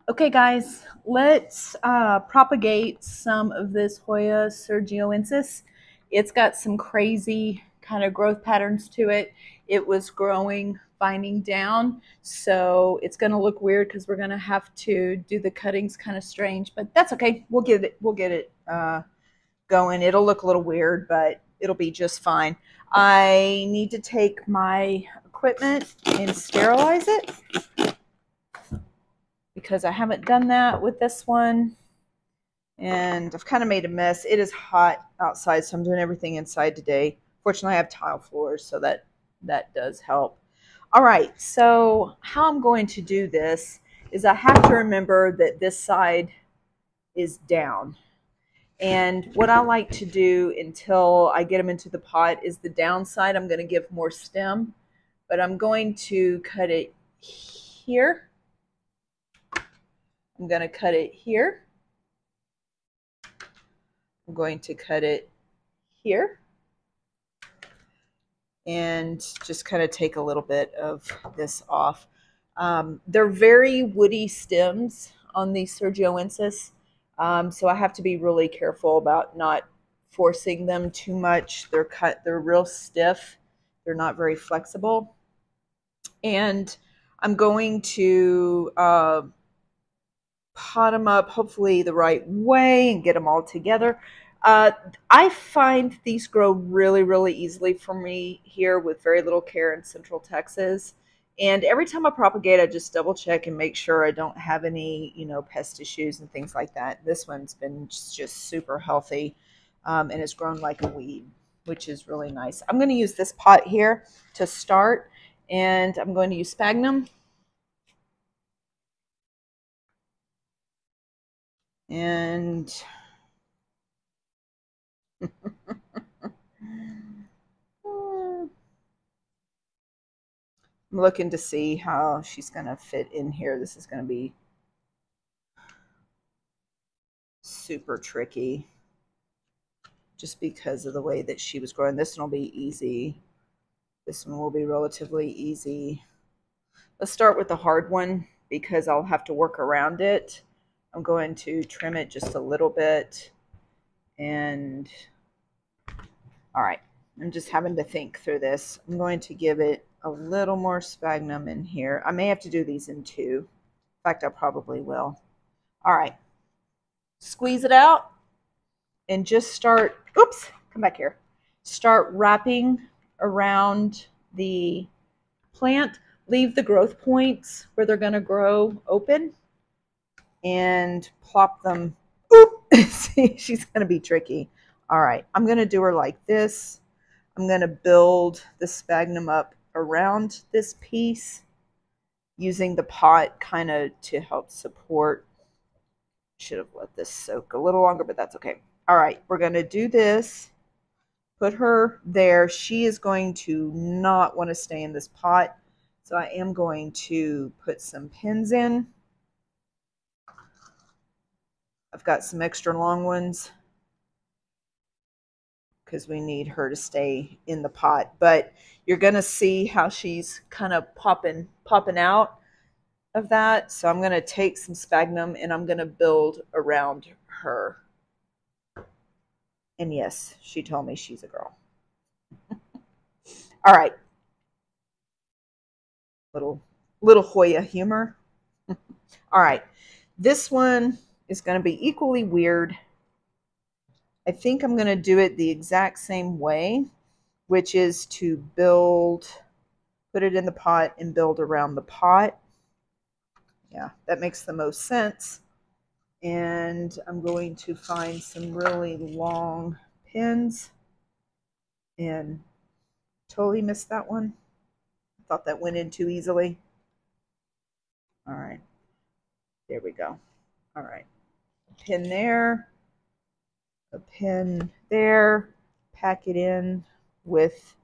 Okay, guys, let's propagate some of this Hoya Surgioensis. It's got some crazy kind of growth patterns to it. It was growing, finding down, so it's going to look weird because we're going to have to do the cuttings kind of strange, but that's okay. We'll get it going. It'll look a little weird, but it'll be just fine. I need to take my equipment and sterilize it because I haven't done that with this one. And I've kind of made a mess. It is hot outside, so I'm doing everything inside today. Fortunately, I have tile floors, so that does help. All right, so how I'm going to do this is I have to remember that this side is down. And what I like to do until I get them into the pot is the downside. I'm going to give more stem, but I'm going to cut it here. I'm going to cut it here. I'm going to cut it here and just kind of take a little bit of this off. They're very woody stems on the Surgioensis, so I have to be really careful about not forcing them too much. They're real stiff. They're not very flexible. And I'm going to pot them up hopefully the right way and get them all together. I find these grow really, really easily for me here with very little care in Central Texas. And every time I propagate, I just double check and make sure I don't have any, pest issues and things like that. This one's been just super healthy and has grown like a weed, which is really nice. I'm going to use this pot here to start, and I'm going to use sphagnum. And I'm looking to see how she's going to fit in here. This is going to be super tricky just because of the way that she was growing. This one will be easy. This one will be relatively easy. Let's start with the hard one because I'll have to work around it. I'm going to trim it just a little bit. And all right, I'm just having to think through this. I'm going to give it a little more sphagnum in here. I may have to do these in two. In fact, I probably will. All right, squeeze it out and just start, oops, come back here. Start wrapping around the plant. Leave the growth points where they're going to grow open and plop them. Oop, see, she's going to be tricky. All right, I'm going to do her like this. I'm going to build the sphagnum up around this piece using the pot kind of to help support. Should have let this soak a little longer, but that's okay. All right, we're going to do this. Put her there. She is going to not want to stay in this pot, so I am going to put some pins in. I've got some extra long ones because we need her to stay in the pot, but you're going to see how she's kind of popping out of that. So I'm going to take some sphagnum and I'm going to build around her. And yes, she told me she's a girl. All right. Little Hoya humor. All right. This one is going to be equally weird. I think I'm going to do it the exact same way, which is to put it in the pot and build around the pot. Yeah, that makes the most sense. And I'm going to find some really long pins and totally missed that one. I thought that went in too easily. All right, there we go. All right, a pin there, a pin there, pack it in with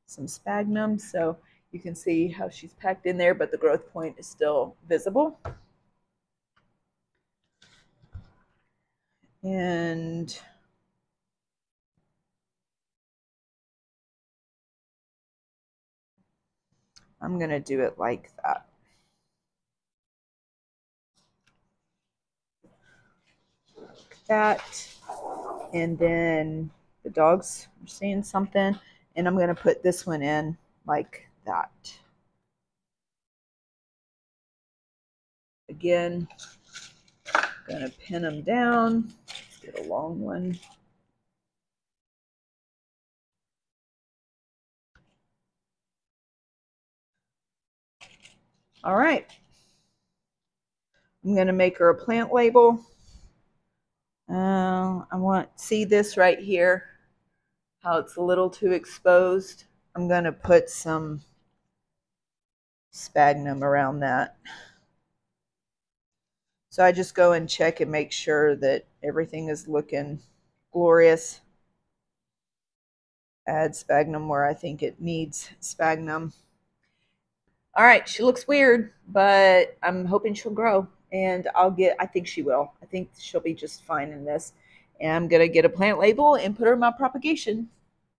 some sphagnum so you can see how she's packed in there, but the growth point is still visible. And I'm going to do it like that. that. And then the dogs are seeing something. And I'm going to put this one in like that. Again, I'm going to pin them down. Let's get a long one. All right. I'm going to make her a plant label. I want to see this right here, how it's a little too exposed. I'm going to put some sphagnum around that. So I just go and check and make sure that everything is looking glorious. Add sphagnum where I think it needs sphagnum. All right, she looks weird, but I'm hoping she'll grow. And I think she will. I think she'll be just fine in this. And I'm going to get a plant label and put her in my propagation.